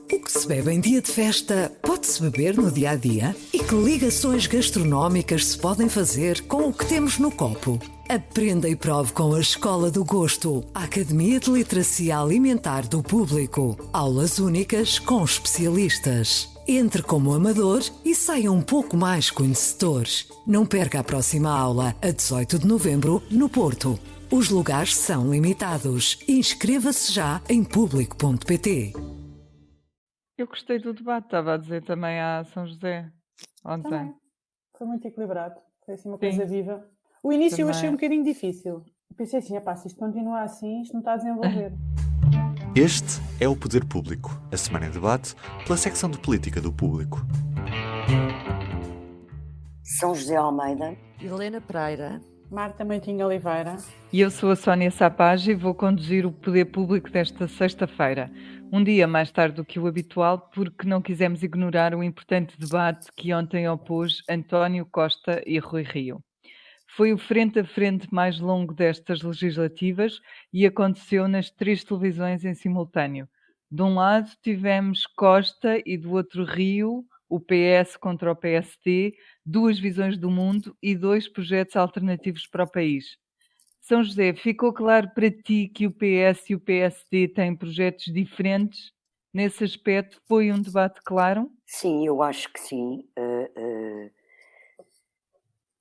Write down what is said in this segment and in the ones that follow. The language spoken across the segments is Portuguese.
O que se bebe em dia de festa pode-se beber no dia a dia? E que ligações gastronómicas se podem fazer com o que temos no copo? Aprenda e prove com a Escola do Gosto, a Academia de Literacia Alimentar do Público. Aulas únicas com especialistas. Entre como amador e saia um pouco mais conhecedores. Não perca a próxima aula, a 18 de novembro, no Porto. Os lugares são limitados. Inscreva-se já em público.pt. Eu gostei do debate, estava a dizer também a São José ontem. Também. Foi muito equilibrado. Foi assim uma coisa Sim, viva. O início eu achei um também. bocadinho difícil. Pensei assim, se isto continuar assim, isto não está a desenvolver. Este é o Poder Público, a semana em debate pela secção de política do Público. São José Almeida, Helena Pereira, Marta Meitinho Oliveira. E eu sou a Sónia Sapage e vou conduzir o Poder Público desta sexta-feira. Um dia mais tarde do que o habitual, porque não quisemos ignorar o importante debate que ontem opôs António Costa e Rui Rio. Foi o frente a frente mais longo destas legislativas e aconteceu nas 3 televisões em simultâneo. De um lado tivemos Costa e do outro Rio, o PS contra o PSD, 2 visões do mundo e 2 projetos alternativos para o país. São José, ficou claro para ti que o PS e o PSD têm projetos diferentes? Nesse aspecto, foi um debate claro? sim, eu acho que sim.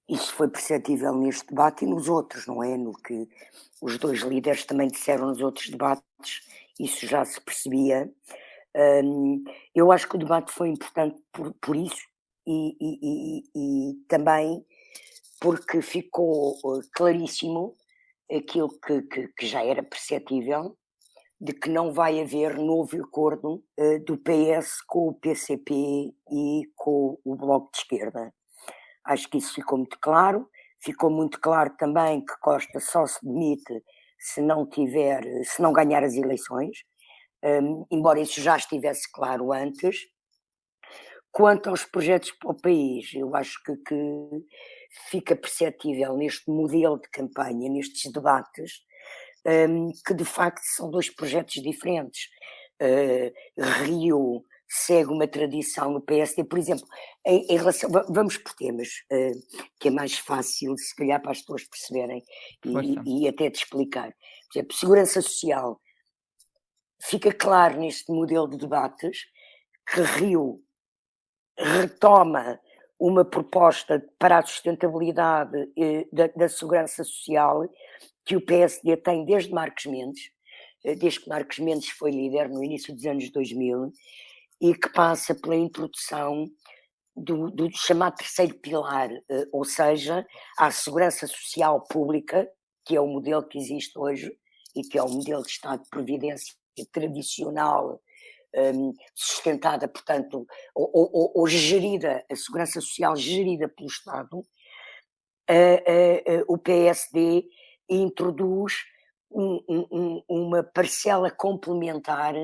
Isso foi perceptível neste debate e nos outros, não é? No que os dois líderes também disseram nos outros debates, isso já se percebia. Eu acho que o debate foi importante por isso e também porque ficou claríssimo aquilo que já era perceptível, de que não vai haver novo acordo do PS com o PCP e com o Bloco de Esquerda. Acho que isso ficou muito claro. Ficou muito claro também que Costa só se demite se não ganhar as eleições, embora isso já estivesse claro antes. Quanto aos projetos para o país, eu acho que fica perceptível neste modelo de campanha, nestes debates, que de facto são 2 projetos diferentes. Rio segue uma tradição no PSD, por exemplo, em relação, vamos por temas, que é mais fácil se calhar para as pessoas perceberem Força. e até de explicar. Por exemplo, segurança social. Fica claro neste modelo de debates que Rio retoma uma proposta para a sustentabilidade da segurança social que o PSD tem desde Marcos Mendes, desde que Marcos Mendes foi líder no início dos anos 2000, e que passa pela introdução do chamado terceiro pilar, ou seja, a segurança social pública, que é o modelo que existe hoje e que é o modelo de Estado de Previdência tradicional, sustentada, portanto, ou gerida, a segurança social gerida pelo Estado. O PSD introduz uma parcela complementar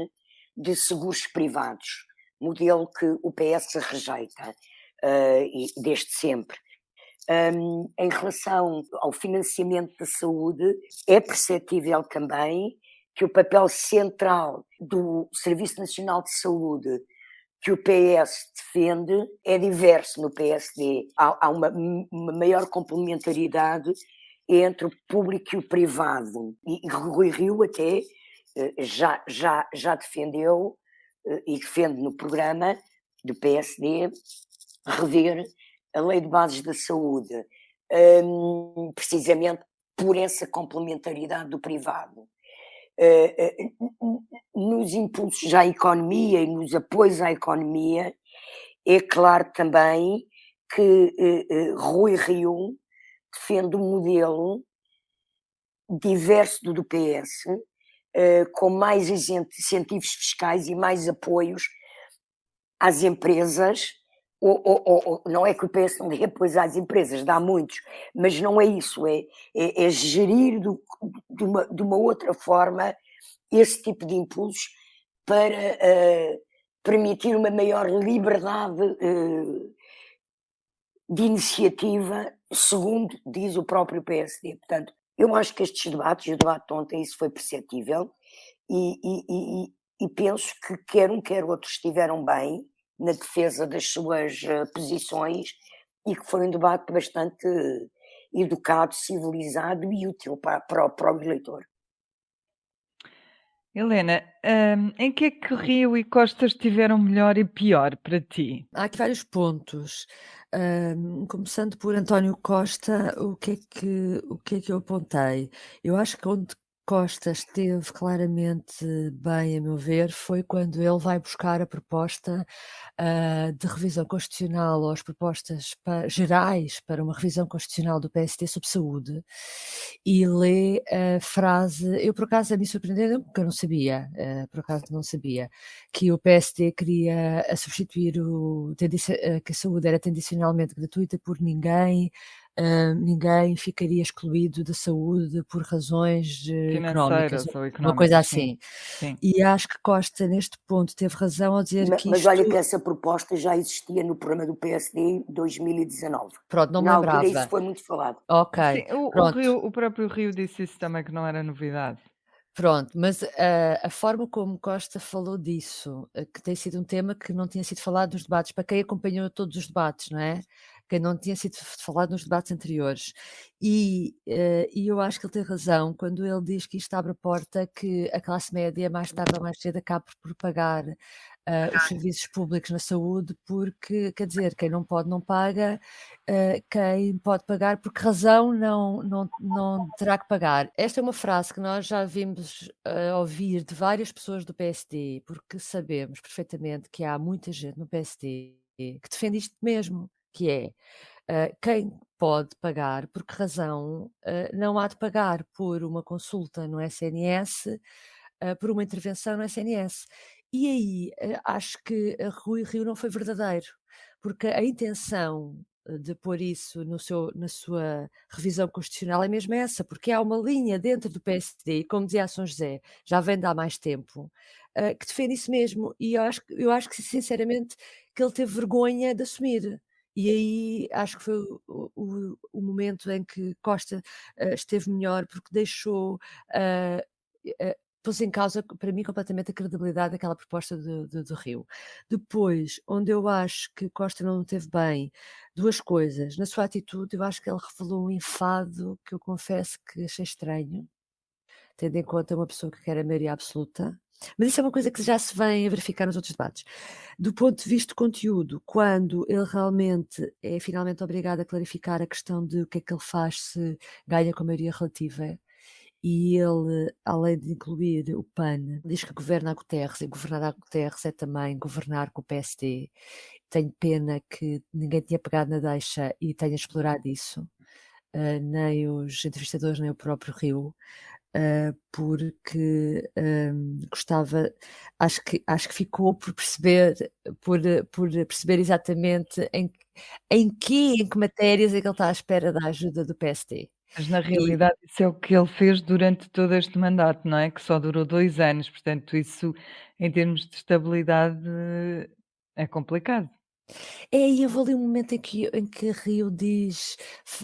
de seguros privados, modelo que o PS rejeita desde sempre. Em relação ao financiamento da saúde, é perceptível também que o papel central do Serviço Nacional de Saúde que o PS defende é diverso no PSD. Há uma maior complementaridade entre o público e o privado. E Rui Rio até já defendeu e defende no programa do PSD rever a Lei de Bases da Saúde, precisamente por essa complementaridade do privado. Nos impulsos à economia e nos apoios à economia, é claro também que Rui Rio defende um modelo diverso do PS, com mais incentivos fiscais e mais apoios às empresas. Não é que o PS não dê apoios às empresas, dá muitos, mas não é isso, é gerir de uma outra forma esse tipo de impulsos para permitir uma maior liberdade de iniciativa, segundo diz o próprio PSD. Portanto, eu acho que estes debates, o debate de ontem, isso foi perceptível, e e penso que quer um, quer outro estiveram bem na defesa das suas posições e que foi um debate bastante educado, civilizado e útil para o eleitor. Helena, em que é que Rio e Costa estiveram melhor e pior para ti? Há aqui vários pontos. Começando por António Costa, o que é que eu apontei? Eu acho que onde Costa esteve claramente bem, a meu ver, foi quando ele vai buscar a proposta de revisão constitucional, ou as propostas gerais para uma revisão constitucional do PSD sobre saúde, e lê a frase. Eu, por acaso, a mim surpreendeu, porque eu não sabia, por acaso não sabia, que o PSD queria substituir que a saúde era tendencionalmente gratuita por ninguém ficaria excluído da saúde por razões económicas, Financeiras ou uma coisa económicas, sim, assim. sim. E acho que Costa, neste ponto, teve razão ao dizer que Mas olha isto. que essa proposta já existia no programa do PSD em 2019. Pronto, não me Na altura isso lembrava. foi muito falado. Ok, Sim, o pronto. Rio, o próprio Rio disse isso também, que não era novidade. Pronto, mas a forma como Costa falou disso, que tem sido um tema que não tinha sido falado nos debates, para quem acompanhou todos os debates, não é? Que não tinha sido falado nos debates anteriores. E eu acho que ele tem razão quando ele diz que isto abre a porta que a classe média, mais tarde ou mais cedo, acabe por pagar os serviços públicos na saúde, porque, quer dizer, quem não pode não paga, quem pode pagar, por que razão não terá que pagar? Esta é uma frase que nós já vimos ouvir de várias pessoas do PSD, porque sabemos perfeitamente que há muita gente no PSD que defende isto mesmo, que é quem pode pagar, por que razão não há de pagar por uma consulta no SNS, por uma intervenção no SNS. E aí acho que Rui Rio não foi verdadeiro, porque a intenção de pôr isso na sua revisão constitucional é mesmo essa, porque há uma linha dentro do PSD, e como dizia a São José, já vem de há mais tempo, que defende isso mesmo, e eu acho que sinceramente que ele teve vergonha de assumir. E aí acho que foi o momento em que Costa esteve melhor, porque deixou, ah, pôs em causa, para mim, completamente a credibilidade daquela proposta do Rio. Depois, onde eu acho que Costa não teve bem, duas coisas. Na sua atitude, eu acho que ele revelou um enfado que eu confesso que achei estranho, tendo em conta uma pessoa que quer a maioria absoluta. Mas isso é uma coisa que já se vem a verificar nos outros debates. Do ponto de vista de conteúdo, quando ele realmente é finalmente obrigado a clarificar a questão de o que é que ele faz se ganha com a maioria relativa, e ele, além de incluir o PAN, diz que governa a Guterres, e governar a Guterres é também governar com o PSD. Tenho pena que ninguém tinha pegado na deixa e tenha explorado isso, nem os entrevistadores, nem o próprio Rio. Porque gostava, acho que ficou por perceber exatamente em que matérias é que ele está à espera da ajuda do PSD. Mas na E realidade isso é o que ele fez durante todo este mandato, não é? Que só durou 2 anos, portanto isso em termos de estabilidade é complicado. e houve ali um momento em que Rio diz,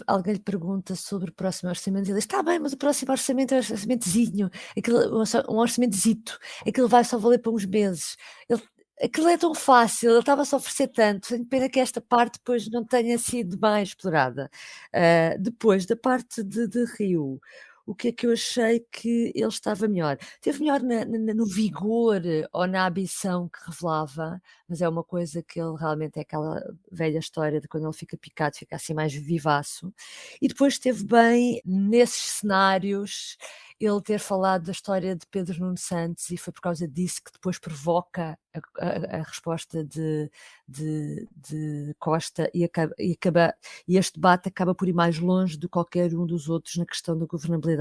alguém lhe pergunta sobre o próximo orçamento, e ele diz: "Está bem, mas o próximo orçamento é um orçamentozinho, um orçamentozito, aquilo vai só valer para uns meses." Ele Aquilo é tão fácil, ele estava-se a oferecer tanto, tenho pena que esta parte depois não tenha sido mais explorada. Depois da parte de Rio, o que é que eu achei que ele estava melhor? Esteve melhor no vigor ou na ambição que revelava, mas é uma coisa que ele realmente é aquela velha história de quando ele fica picado, fica assim mais vivaço. E depois esteve bem nesses cenários, ele ter falado da história de Pedro Nuno Santos, e foi por causa disso que depois provoca a resposta de Costa, e este debate acaba por ir mais longe de qualquer um dos outros na questão da governabilidade.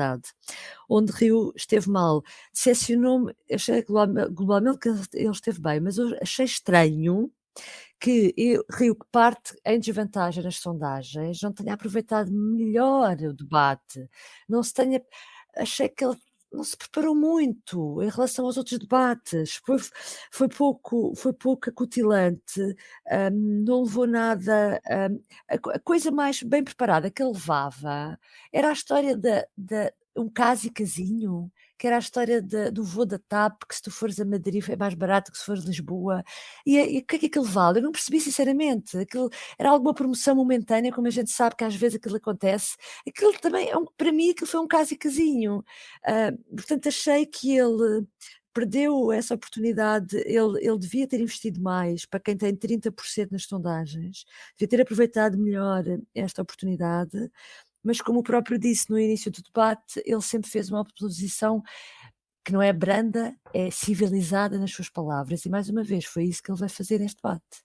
Onde Rio esteve mal, decepcionou-me, achei globalmente que ele esteve bem, mas eu achei estranho que Rio, que parte em desvantagem nas sondagens, não tenha aproveitado melhor o debate, não se tenha achei que ele não se preparou muito em relação aos outros debates, foi pouco acutilante, não levou nada, a coisa mais bem preparada que ele levava era a história um caso e casinho, que era a história do voo da TAP, que se tu fores a Madrid é mais barato que se fores a Lisboa. E o que é que aquilo vale? Eu não percebi sinceramente. Aquilo era alguma promoção momentânea, como a gente sabe que às vezes aquilo acontece. Aquilo também, para mim, aquilo foi um caso e casinho. Portanto, achei que ele perdeu essa oportunidade, ele devia ter investido mais, para quem tem 30% nas sondagens, devia ter aproveitado melhor esta oportunidade, mas como o próprio disse no início do debate, ele sempre fez uma oposição que não é branda, é civilizada nas suas palavras, e mais uma vez foi isso que ele vai fazer neste debate.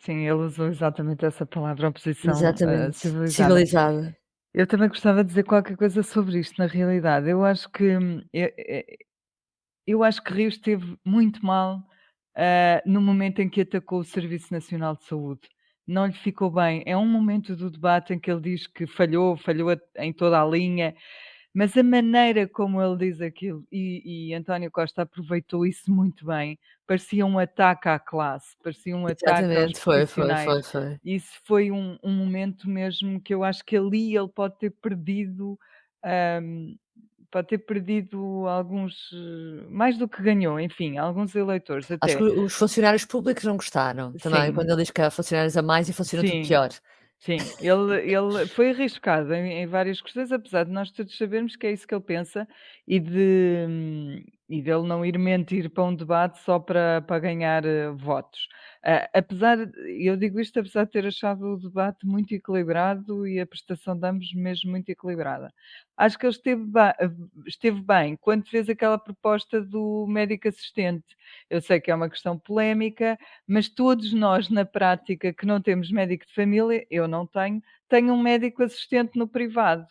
Sim, ele usou exatamente essa palavra, oposição Exatamente, civilizada. civilizada. Eu também gostava de dizer qualquer coisa sobre isto, na realidade. Eu acho que Rio esteve muito mal no momento em que atacou o Serviço Nacional de Saúde. Não lhe ficou bem. É um momento do debate em que ele diz que falhou em toda a linha, mas a maneira como ele diz aquilo, e António Costa aproveitou isso muito bem, parecia um ataque à classe, parecia um ataque aos Exatamente, foi. profissionais. Isso foi um momento mesmo que eu acho que ali ele pode ter perdido. Pode ter perdido alguns, mais do que ganhou, enfim, alguns eleitores Acho que até. os funcionários públicos não gostaram também, Sim, quando ele diz que há funcionários a mais e funciona tudo sim, pior. sim. Ele foi arriscado em várias questões, apesar de nós todos sabermos que é isso que ele pensa e dele não ir mentir para um debate só para ganhar, votos. Eu digo isto apesar de ter achado o debate muito equilibrado e a prestação de ambos mesmo muito equilibrada. Acho que ele esteve bem quando fez aquela proposta do médico assistente. Eu sei que é uma questão polémica, mas todos nós na prática que não temos médico de família, eu não tenho um médico assistente no privado.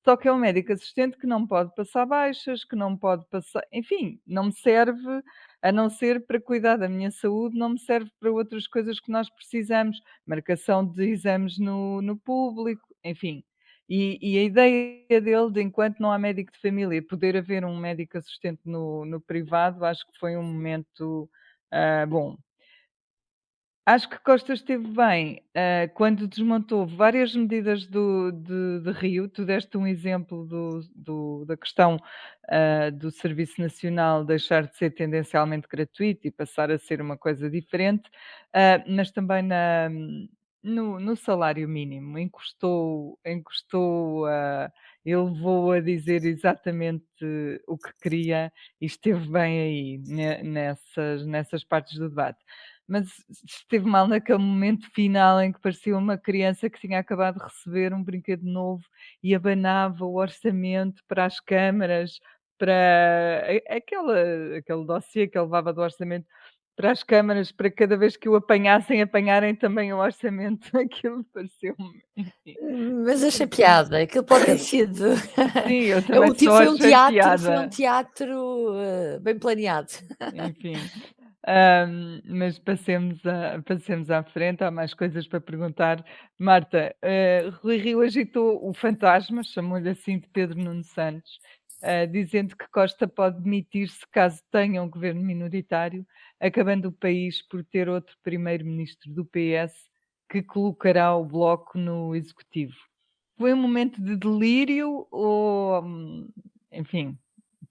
Só que é um médico assistente que não pode passar baixas, que não pode passar, enfim, não me serve, a não ser para cuidar da minha saúde, não me serve para outras coisas que nós precisamos, marcação de exames no público, enfim. E a ideia dele de enquanto não há médico de família, poder haver um médico assistente no privado, acho que foi um momento, bom. Acho que Costa esteve bem, quando desmontou várias medidas de Rio. Tu deste um exemplo da questão, do Serviço Nacional deixar de ser tendencialmente gratuito e passar a ser uma coisa diferente, mas também no salário mínimo. Encostou, ele levou a dizer exatamente o que queria e esteve bem aí, nessas partes do debate. Mas esteve mal naquele momento final em que parecia uma criança que tinha acabado de receber um brinquedo novo e abanava o orçamento para as câmaras, para aquele dossiê que ele levava do orçamento para as câmaras, para cada vez que o apanharem também o orçamento. Aquilo pareceu-me, enfim. Mas achei piada, aquilo pode ter sido. Sim, eu também O tipo só foi um achei teatro, piada. bem planeado. Enfim. Mas passemos à frente, há mais coisas para perguntar. Marta, Rui Rio agitou o fantasma, chamou-lhe assim, de Pedro Nuno Santos, dizendo que Costa pode demitir-se caso tenha um governo minoritário, acabando o país por ter outro primeiro-ministro do PS que colocará o Bloco no executivo. Foi um momento de delírio ou, enfim,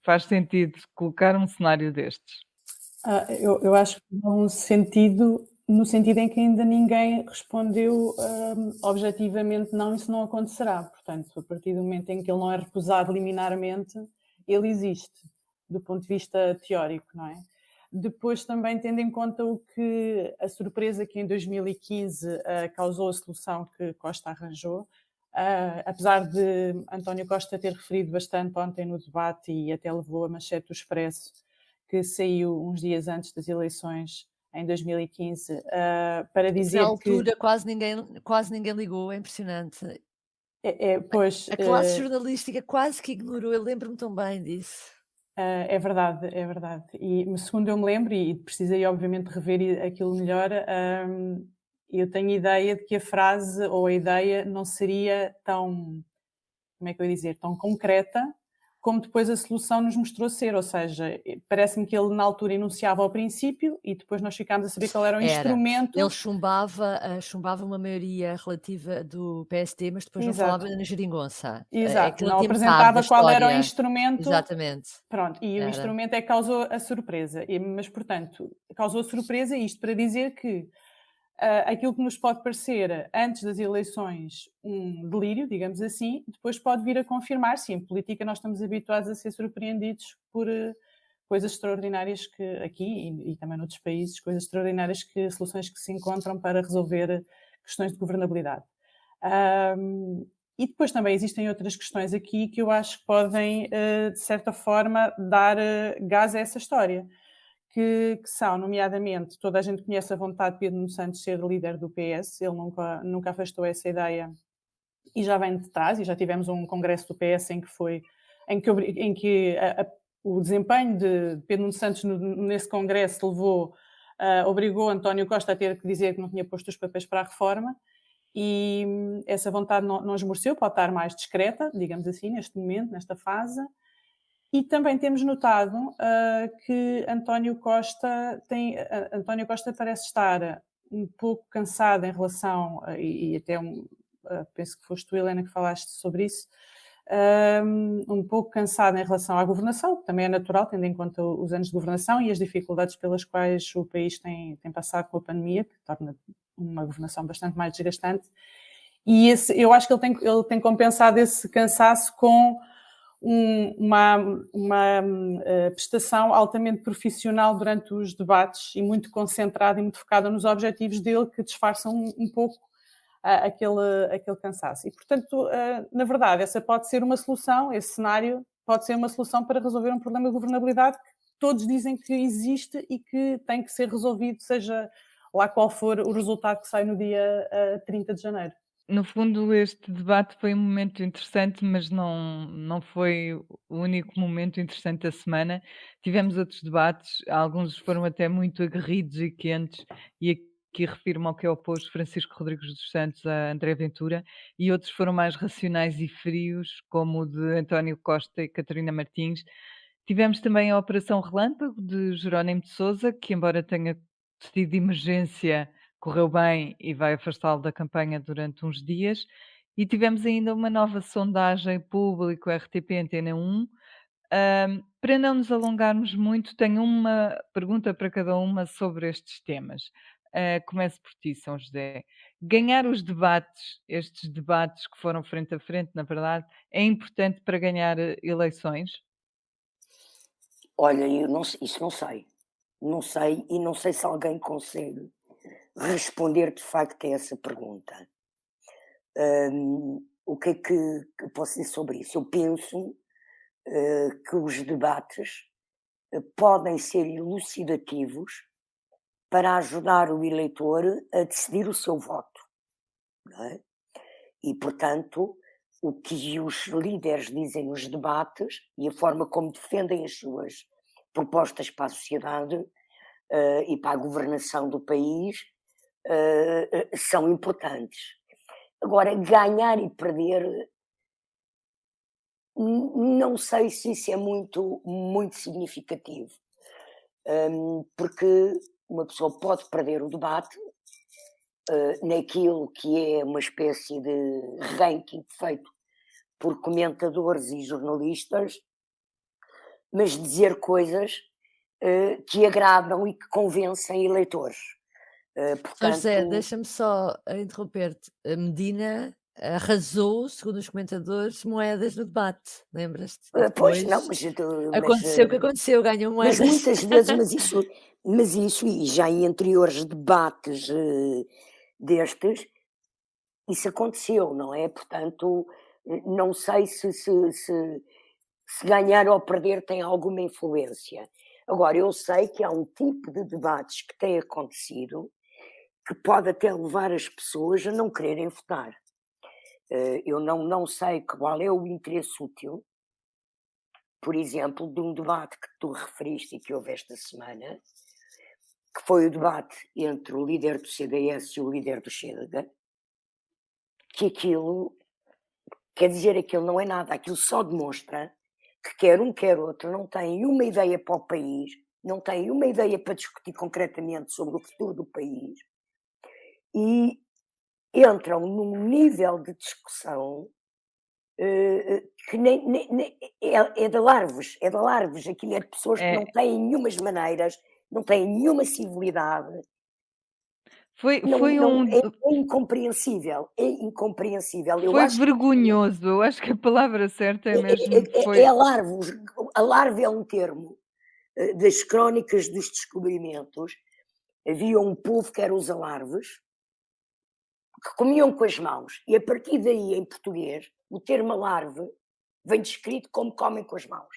faz sentido colocar um cenário destes? Eu acho que no sentido em que ainda ninguém respondeu objetivamente não, isso não acontecerá. Portanto, a partir do momento em que ele não é recusado liminarmente, ele existe, do ponto de vista teórico, não é? Depois também tendo em conta a surpresa que em 2015 causou a solução que Costa arranjou, apesar de António Costa ter referido bastante ontem no debate e até levou a manchete do Expresso, que saiu uns dias antes das eleições em 2015, para dizer Na altura que... quase ninguém ligou, é impressionante. Pois, A classe jornalística quase que ignorou, eu lembro-me tão bem disso. é verdade, é verdade. E segundo eu me lembro, e precisei obviamente rever aquilo melhor, eu tenho ideia de que a frase ou a ideia não seria tão, como é que eu ia dizer, tão concreta, como depois a solução nos mostrou ser, ou seja, parece-me que ele na altura enunciava ao princípio e depois nós ficámos a saber qual era o instrumento. Ele chumbava uma maioria relativa do PSD, mas depois não Exato. falava na geringonça. É Exato, que ele não tinha metade apresentava da qual era o história. instrumento. Exatamente. Pronto, e o Era. instrumento é que causou a surpresa. Mas, portanto, causou surpresa, isto para dizer que aquilo que nos pode parecer antes das eleições um delírio, digamos assim, depois pode vir a confirmar-se. Em política nós estamos habituados a ser surpreendidos por coisas extraordinárias que aqui e também noutros países, coisas extraordinárias, soluções que se encontram para resolver questões de governabilidade. E depois também existem outras questões aqui que eu acho que podem, de certa forma, dar gás a essa história. Que são, nomeadamente, toda a gente conhece a vontade de Pedro Nuno Santos ser líder do PS, ele nunca afastou essa ideia e já vem de trás, e já tivemos um congresso do PS em que o desempenho de Pedro Nuno Santos nesse congresso obrigou António Costa a ter que dizer que não tinha posto os papéis para a reforma, e essa vontade não esmoreceu, pode estar mais discreta, digamos assim, neste momento, nesta fase. E também temos notado que António Costa parece estar um pouco cansado em relação, e até penso que foste tu, Helena, que falaste sobre isso, um pouco cansado em relação à governação, que também é natural, tendo em conta os anos de governação e as dificuldades pelas quais o país tem passado com a pandemia, que torna uma governação bastante mais desgastante. E eu acho que ele tem compensado esse cansaço com uma prestação altamente profissional durante os debates e muito concentrada e muito focada nos objetivos dele, que disfarçam um pouco aquele cansaço. E, portanto, na verdade, essa pode ser uma solução, esse cenário pode ser uma solução para resolver um problema de governabilidade que todos dizem que existe e que tem que ser resolvido, seja lá qual for o resultado que sai no dia 30 de janeiro. No fundo, este debate foi um momento interessante, mas não foi o único momento interessante da semana. Tivemos outros debates, alguns foram até muito aguerridos e quentes, e aqui refiro-me ao que opôs Francisco Rodrigues dos Santos a André Ventura, e outros foram mais racionais e frios, como o de António Costa e Catarina Martins. Tivemos também a Operação Relâmpago de Jerónimo de Sousa, que embora tenha sido de emergência, correu bem e vai afastá-lo da campanha durante uns dias. E tivemos ainda uma nova sondagem público RTP Antena 1. Para não nos alongarmos muito, tenho uma pergunta para cada uma sobre estes temas. Começo por ti, São José. Ganhar estes debates que foram frente a frente, na verdade, é importante para ganhar eleições? Olha, isso não sei. Não sei, e não sei se alguém consegue responder de facto a essa pergunta. O que é que eu posso dizer sobre isso? Eu penso que os debates podem ser elucidativos para ajudar o eleitor a decidir o seu voto, não é? E, portanto, o que os líderes dizem nos debates e a forma como defendem as suas propostas para a sociedade e para a governação do país são importantes. Agora, ganhar e perder, não sei se isso é muito, muito significativo, porque uma pessoa pode perder o debate naquilo que é uma espécie de ranking feito por comentadores e jornalistas, mas dizer coisas que agradam e que convencem eleitores. São José, Portanto, deixa-me só interromper-te. A Medina arrasou, segundo os comentadores, moedas no debate, lembras-te? E pois depois não, aconteceu o que aconteceu, ganhou mas moedas. muitas vezes, mas isso, e já em anteriores debates destes, isso aconteceu, não é? Portanto, não sei se ganhar ou perder tem alguma influência. Agora, eu sei que há um tipo de debates que tem acontecido que pode até levar as pessoas a não quererem votar. Eu não sei qual é o interesse útil, por exemplo, de um debate que tu referiste e que houve esta semana, que foi o debate entre o líder do CDS e o líder do Chega, que aquilo, quer dizer, aquilo não é nada, aquilo só demonstra que quer um, quer outro, não têm uma ideia para o país, não têm uma ideia para discutir concretamente sobre o futuro do país e entram num nível de discussão que é de larvos, aquilo é de pessoas que não têm nenhumas maneiras, não têm nenhuma civilidade. Foi É incompreensível, é incompreensível. foi vergonhoso, eu acho que a palavra certa é mesmo foi... É alarve, alarve é um termo das crónicas dos descobrimentos. Havia um povo que eram os alarves, que comiam com as mãos, e a partir daí, em português, o termo alarve vem descrito como comem com as mãos.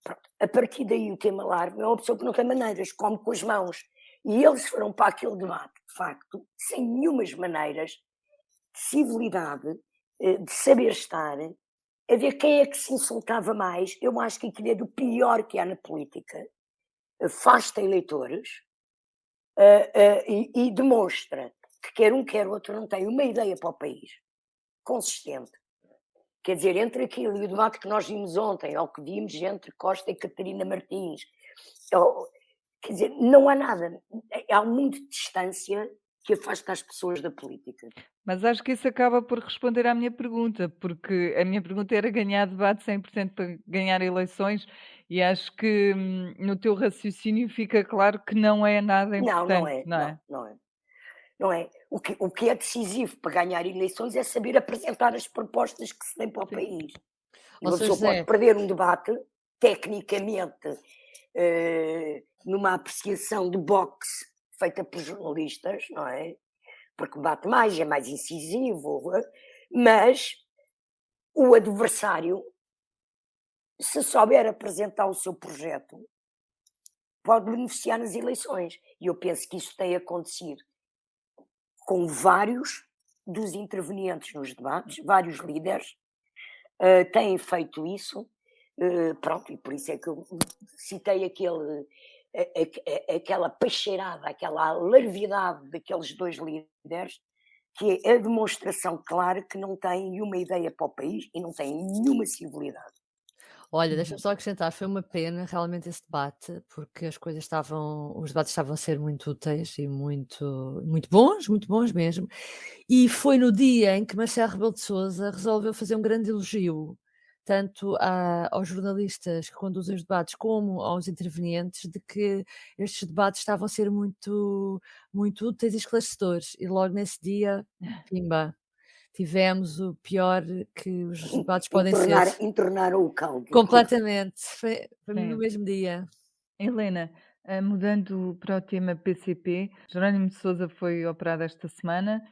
Pronto. A partir daí, o termo alarve é uma pessoa que não tem maneiras, come com as mãos. E eles foram para aquele debate, de facto, sem nenhumas maneiras de civilidade, de saber estar, a ver quem é que se insultava mais. Eu acho que aquilo é do pior que há na política. Afasta eleitores e demonstra que quer um, quer outro não tem uma ideia para o país consistente. Quer dizer, entre aquilo e o debate que nós vimos ontem, ou que vimos entre Costa e Catarina Martins, quer dizer, não há nada. Há muita distância que afasta as pessoas da política. Mas acho que isso acaba por responder à minha pergunta, porque a minha pergunta era ganhar debate 100% para ganhar eleições, e acho que no teu raciocínio fica claro que não é nada importante, não é? Não é. O que é decisivo para ganhar eleições é saber apresentar as propostas que se têm para o país. E uma pessoa pode perder um debate, tecnicamente, numa apreciação de boxe feita por jornalistas, não é? Porque bate mais, é mais incisivo, mas o adversário, se souber apresentar o seu projeto, pode beneficiar nas eleições. E eu penso que isso tem acontecido com vários dos intervenientes nos debates, vários líderes têm feito isso, pronto, e por isso é que eu citei aquela peixeirada, aquela larvidade daqueles dois líderes, que é a demonstração clara que não têm uma ideia para o país e não têm nenhuma civilidade. Olha, deixa-me só acrescentar, foi uma pena realmente esse debate, porque os debates estavam a ser muito úteis e muito bons mesmo. E foi no dia em que Marcelo Rebelo de Sousa resolveu fazer um grande elogio, tanto aos jornalistas que conduzem os debates como aos intervenientes, de que estes debates estavam a ser muito úteis e esclarecedores. E logo nesse dia, pimba, tivemos o pior que os debates podem ser. Entornaram o caldo. Completamente, foi no mesmo dia. Helena, mudando para o tema PCP, Jerónimo de Sousa foi operado esta semana,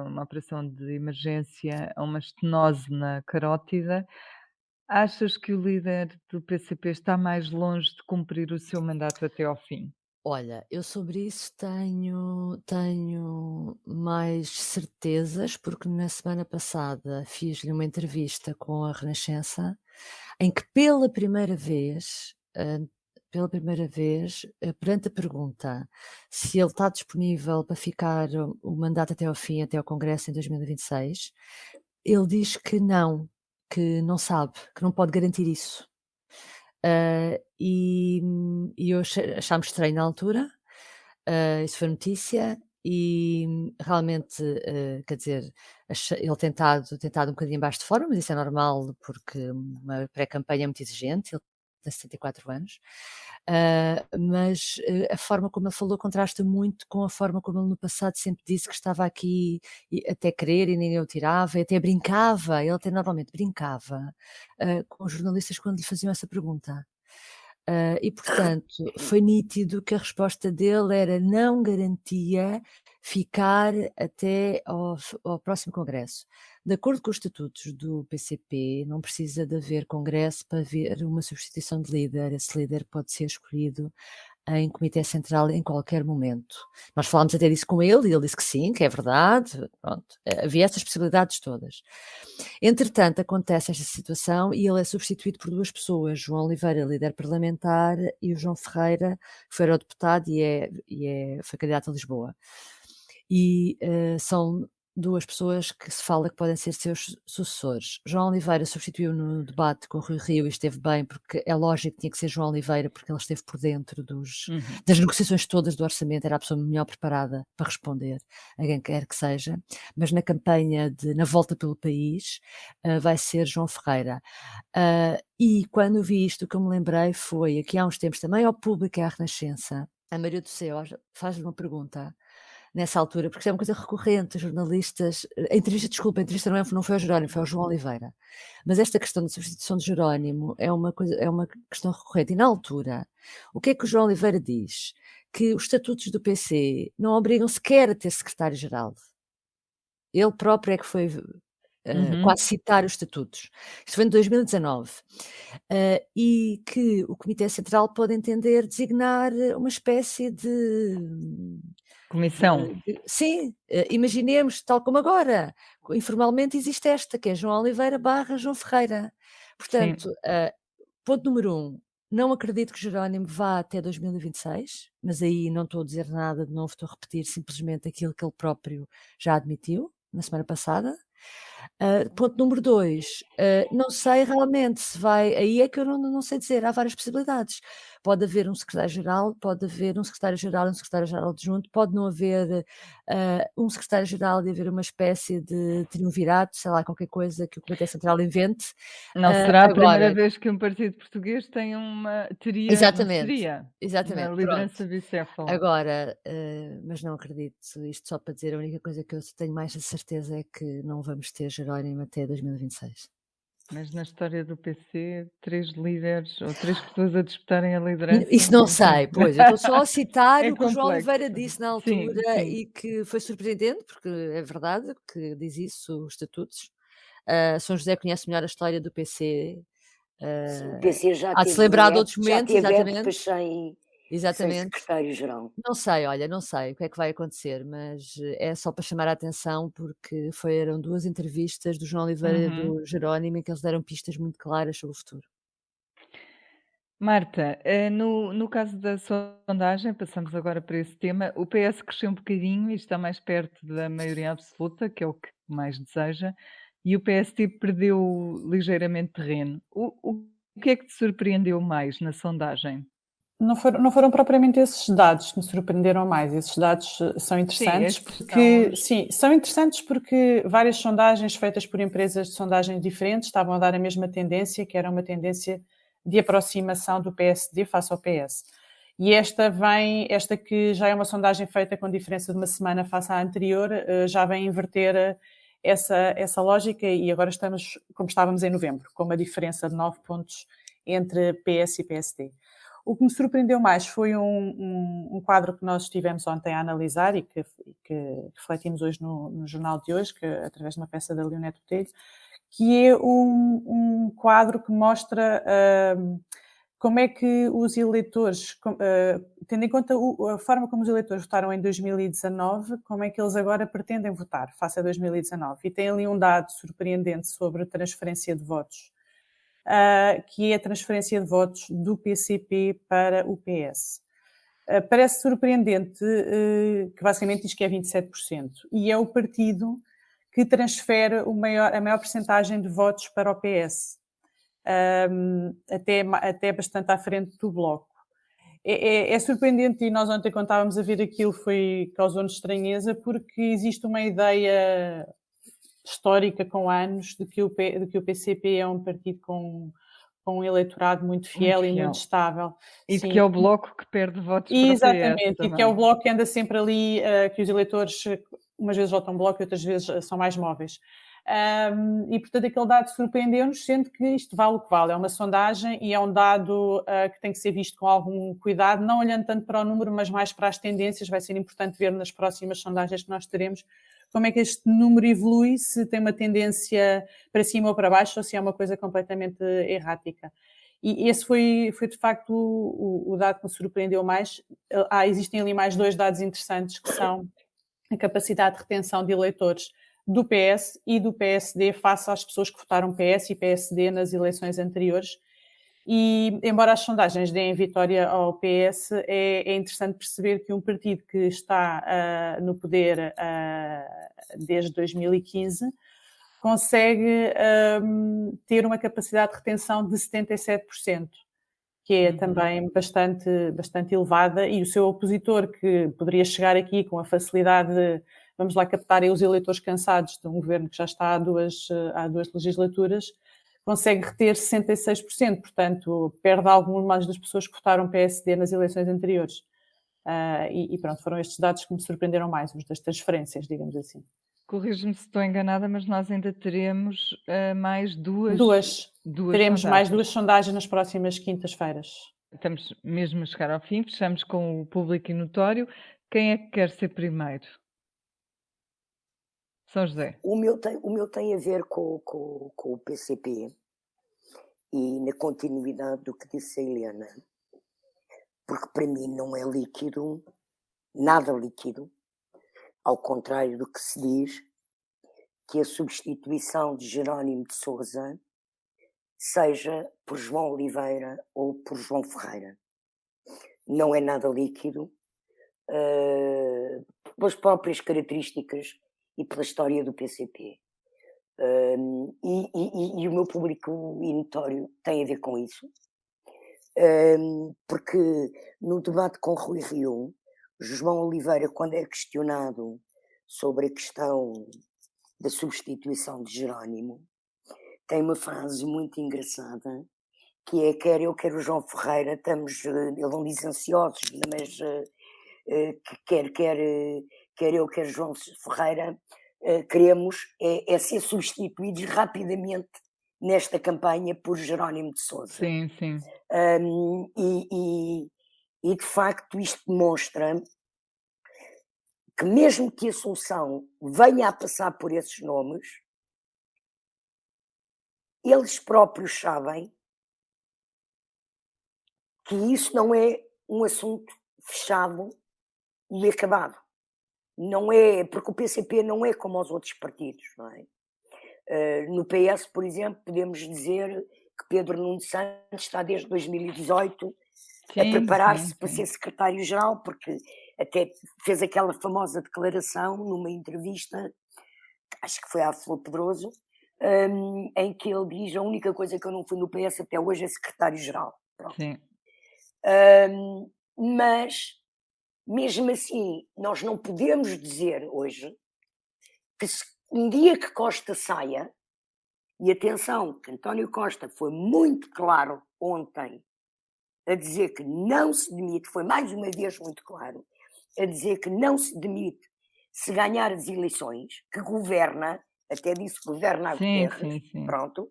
uma operação de emergência a uma estenose na carótida. Achas que o líder do PCP está mais longe de cumprir o seu mandato até ao fim? Olha, eu sobre isso tenho mais certezas, porque na semana passada fiz-lhe uma entrevista com a Renascença, em que perante a pergunta se ele está disponível para ficar o mandato até ao fim, até ao Congresso em 2026, ele diz que não sabe, que não pode garantir isso. E achámos estranho na altura, isso foi notícia e realmente, quer dizer, ele tentado um bocadinho abaixo de forma, mas isso é normal porque uma pré-campanha é muito exigente, ele tem 74 anos. Mas a forma como ele falou contrasta muito com a forma como ele no passado sempre disse que estava aqui até querer e ninguém o tirava, e até brincava, ele até normalmente brincava com os jornalistas quando lhe faziam essa pergunta. E portanto, foi nítido que a resposta dele era não garantia ficar até ao próximo Congresso. De acordo com os estatutos do PCP, não precisa de haver Congresso para haver uma substituição de líder. Esse líder pode ser escolhido em Comitê Central em qualquer momento. Nós falámos até disso com ele e ele disse que sim, que é verdade. Pronto, havia essas possibilidades todas. Entretanto, acontece esta situação e ele é substituído por duas pessoas, João Oliveira, líder parlamentar, e o João Ferreira, que foi eurodeputado e foi candidato a Lisboa. E são duas pessoas que se fala que podem ser seus sucessores. João Oliveira substituiu no debate com o Rui Rio e esteve bem, porque é lógico que tinha que ser João Oliveira, porque ele esteve por dentro das negociações todas do orçamento, era a pessoa melhor preparada para responder a quem quer que seja. Mas na campanha na volta pelo país vai ser João Ferreira. E quando vi isto, o que eu me lembrei foi, aqui há uns tempos também, ao Público e à Renascença, a Maria do Céu faz-lhe uma pergunta nessa altura, porque isto é uma coisa recorrente, os jornalistas, a entrevista não foi ao Jerónimo, foi ao João Oliveira, mas esta questão da substituição de Jerónimo é uma questão recorrente, e na altura, o que é que o João Oliveira diz? Que os estatutos do PC não obrigam sequer a ter secretário-geral. Ele próprio é que foi quase citar os estatutos. Isto foi em 2019. E que o Comitê Central pode entender designar uma espécie de Comissão. Sim, imaginemos, tal como agora, informalmente existe esta, que é João Oliveira / João Ferreira. Portanto, ponto número 1, não acredito que Jerónimo vá até 2026, mas aí não estou a dizer nada de novo, estou a repetir simplesmente aquilo que ele próprio já admitiu na semana passada. Ponto número 2, não sei realmente se vai, aí é que eu não sei dizer, há várias possibilidades. Pode haver um secretário-geral, pode haver um secretário-geral e um secretário-geral adjunto, pode não haver um secretário-geral e haver uma espécie de triunvirato, sei lá, qualquer coisa que o Comitê Central invente. Não será a primeira agora, vez que um partido português tem teria exatamente, uma liderança pronto. bicéfala. Agora, mas não acredito, isto só para dizer, a única coisa que eu tenho mais a certeza é que não vamos ter Jerónimo até 2026. Mas na história do PC, 3 líderes ou 3 pessoas a disputarem a liderança. Isso não sei, pois, eu estou só a citar É o que o João complexo. Oliveira disse na altura Sim. e que foi surpreendente, porque é verdade que diz isso os estatutos. São José conhece melhor a história do PC. O PC já há de teve se lembrar de outros já momentos, teve exatamente. épocas sem secretário-geral. Não sei, olha, não sei o que é que vai acontecer, mas é só para chamar a atenção, porque eram 2 entrevistas do João Oliveira e do Jerónimo em que eles deram pistas muito claras sobre o futuro. Marta, no caso da sondagem, passamos agora para esse tema, o PS cresceu um bocadinho e está mais perto da maioria absoluta, que é o que mais deseja, e o PST perdeu ligeiramente terreno. O que é que te surpreendeu mais na sondagem? Não foram propriamente esses dados que me surpreenderam mais. Esses dados são interessantes são interessantes porque várias sondagens feitas por empresas de sondagens diferentes estavam a dar a mesma tendência, que era uma tendência de aproximação do PSD face ao PS. E esta que já é uma sondagem feita com diferença de uma semana face à anterior, já vem inverter essa lógica, e agora estamos, como estávamos em novembro, com uma diferença de 9 pontos entre PS e PSD. O que me surpreendeu mais foi um quadro que nós estivemos ontem a analisar e que refletimos hoje no jornal de hoje, através de uma peça da Leonete Botelho, que é um quadro que mostra como é que os eleitores, tendo em conta a forma como os eleitores votaram em 2019, como é que eles agora pretendem votar face a 2019. E tem ali um dado surpreendente sobre a transferência de votos, que é a transferência de votos do PCP para o PS. Parece surpreendente, que basicamente diz que é 27%, e é o partido que transfere a maior percentagem de votos para o PS, até bastante à frente do Bloco. É surpreendente, e nós ontem, quando estávamos a ver aquilo, causou-nos estranheza, porque existe uma ideia histórica com anos de que o PCP é um partido com um eleitorado muito fiel e muito estável. E de que é o Bloco que perde votos para o PS. Exatamente, e que é o Bloco que anda sempre ali, que os eleitores umas vezes votam Bloco e outras vezes são mais móveis. E, portanto, aquele dado surpreendeu-nos, sendo que isto vale o que vale. É uma sondagem e é um dado que tem que ser visto com algum cuidado, não olhando tanto para o número, mas mais para as tendências. Vai ser importante ver nas próximas sondagens que nós teremos como é que este número evolui, se tem uma tendência para cima ou para baixo, ou se é uma coisa completamente errática. E esse foi de facto o dado que me surpreendeu mais. Existem ali mais 2 dados interessantes, que são a capacidade de retenção de eleitores do PS e do PSD face às pessoas que votaram PS e PSD nas eleições anteriores. E, embora as sondagens deem vitória ao PS, é interessante perceber que um partido que está no poder desde 2015 consegue ter uma capacidade de retenção de 77%, que é também bastante elevada, e o seu opositor, que poderia chegar aqui com a facilidade de, vamos lá captar os eleitores cansados de um governo que já está há duas legislaturas, consegue reter 66%, portanto, perde algumas das pessoas que votaram PSD nas eleições anteriores. E pronto, foram estes dados que me surpreenderam mais, os das transferências, digamos assim. Corrijo-me se estou enganada, mas nós ainda teremos mais duas Teremos mais sondagens. 2 sondagens nas próximas quintas-feiras. Estamos mesmo a chegar ao fim, fechamos com o público e notório. Quem é que quer ser primeiro? São José. O meu tem a ver com o PCP e na continuidade do que disse a Helena, porque para mim não é líquido, nada líquido, ao contrário do que se diz, que a substituição de Jerónimo de Sousa seja por João Oliveira ou por João Ferreira. Não é nada líquido, pelas próprias características e pela história do PCP. E o meu público e notório tem a ver com isso, porque no debate com Rui Rio, João Oliveira, quando é questionado sobre a questão da substituição de Jerónimo, tem uma frase muito engraçada, que é: quer eu, quer o João Ferreira, estamos, ele não diz ansiosos, mas quer eu, quer João Ferreira, queremos é ser substituídos rapidamente nesta campanha por Jerónimo de Sousa. Sim, sim. E de facto isto demonstra que mesmo que a Assunção venha a passar por esses nomes, eles próprios sabem que isso não é um assunto fechado e acabado. Não é, porque o PCP não é como os outros partidos, não é? No PS, por exemplo, podemos dizer que Pedro Nuno Santos está desde 2018 a preparar-se para ser secretário-geral, porque até fez aquela famosa declaração numa entrevista, acho que foi à Flor Pedroso, em que ele diz: a única coisa que eu não fui no PS até hoje é secretário-geral. Sim. Mas, mesmo assim, nós não podemos dizer hoje que um dia que Costa saia, e atenção, que António Costa foi muito claro ontem a dizer que não se demite, foi mais uma vez muito claro, a dizer que não se demite se ganhar as eleições, que governa, até disse que governa a Guterres, pronto.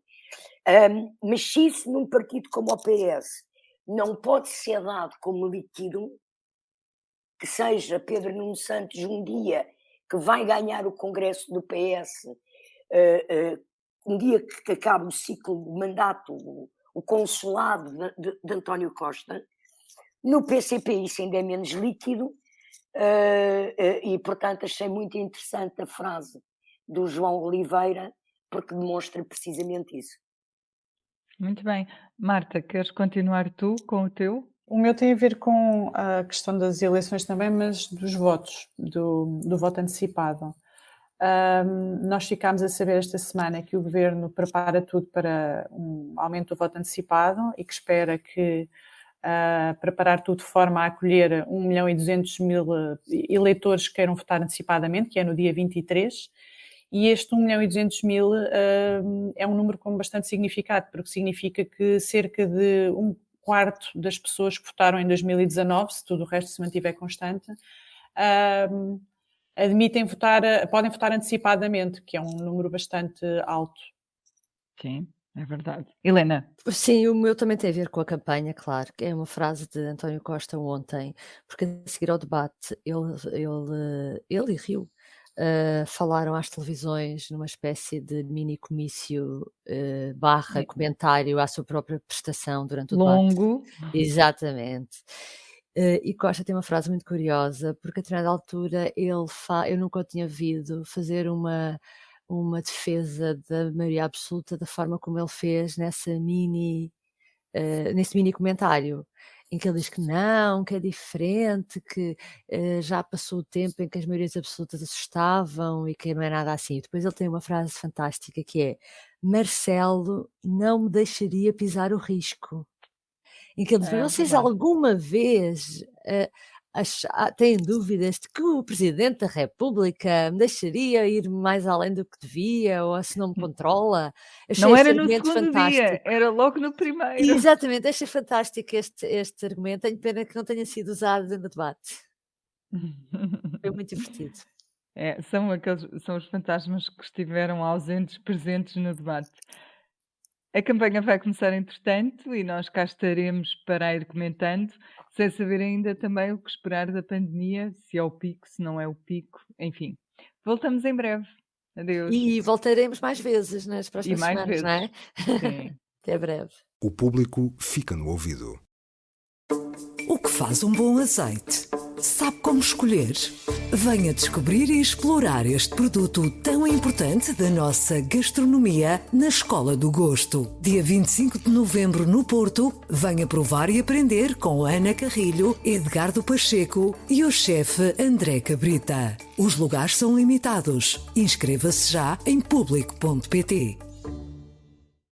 Mas se isso num partido como o PS não pode ser dado como líquido, que seja Pedro Nuno Santos um dia que vai ganhar o Congresso do PS, um dia que acabe o ciclo de mandato, o consulado de António Costa, no PCP isso ainda é menos líquido, e portanto achei muito interessante a frase do João Oliveira, porque demonstra precisamente isso. Muito bem. Marta, queres continuar tu com o teu? O meu tem a ver com a questão das eleições também, mas dos votos, do voto antecipado. Nós ficámos a saber esta semana que o Governo prepara tudo para um aumento do voto antecipado e que espera que preparar tudo de forma a acolher 1.200.000 eleitores que queiram votar antecipadamente, que é no dia 23, e este 1.200.000 é um número com bastante significado, porque significa que cerca de um quarto das pessoas que votaram em 2019, se tudo o resto se mantiver constante, podem votar antecipadamente, que é um número bastante alto. Sim, é verdade. Helena? Sim, o meu também tem a ver com a campanha, claro, que é uma frase de António Costa ontem, porque a seguir ao debate ele e Rio falaram às televisões numa espécie de mini comício barra comentário à sua própria prestação durante o debate. Longo. Exatamente. E Costa tem uma frase muito curiosa, porque a determinada altura eu nunca o tinha ouvido fazer uma defesa da maioria absoluta da forma como ele fez nessa mini nesse mini comentário, em que ele diz que não, que é diferente, que já passou o tempo em que as maiorias absolutas assustavam e que não é nada assim. Depois ele tem uma frase fantástica que é: Marcelo não me deixaria pisar o risco. Em que ele diz: vocês verdade. alguma vez têm dúvidas de que o Presidente da República me deixaria ir mais além do que devia, ou se não me controla? Achei Não este era no argumento segundo dia, fantástico. era logo no primeiro. Exatamente, achei fantástico este argumento. Tenho pena que não tenha sido usado no debate. Foi muito divertido. São os fantasmas que estiveram ausentes, presentes no debate. A campanha vai começar entretanto e nós cá estaremos para ir comentando, sem saber ainda também o que esperar da pandemia, se é o pico, se não é o pico, enfim. Voltamos em breve. Adeus. E voltaremos mais vezes nas próximas mais semanas, não é? Sim. Até breve. O público fica no ouvido. O que faz um bom azeite? Sabe como escolher? Venha descobrir e explorar este produto tão importante da nossa gastronomia na Escola do Gosto. Dia 25 de novembro no Porto, venha provar e aprender com Ana Carrilho, Edgardo Pacheco e o chefe André Cabrita. Os lugares são limitados. Inscreva-se já em público.pt.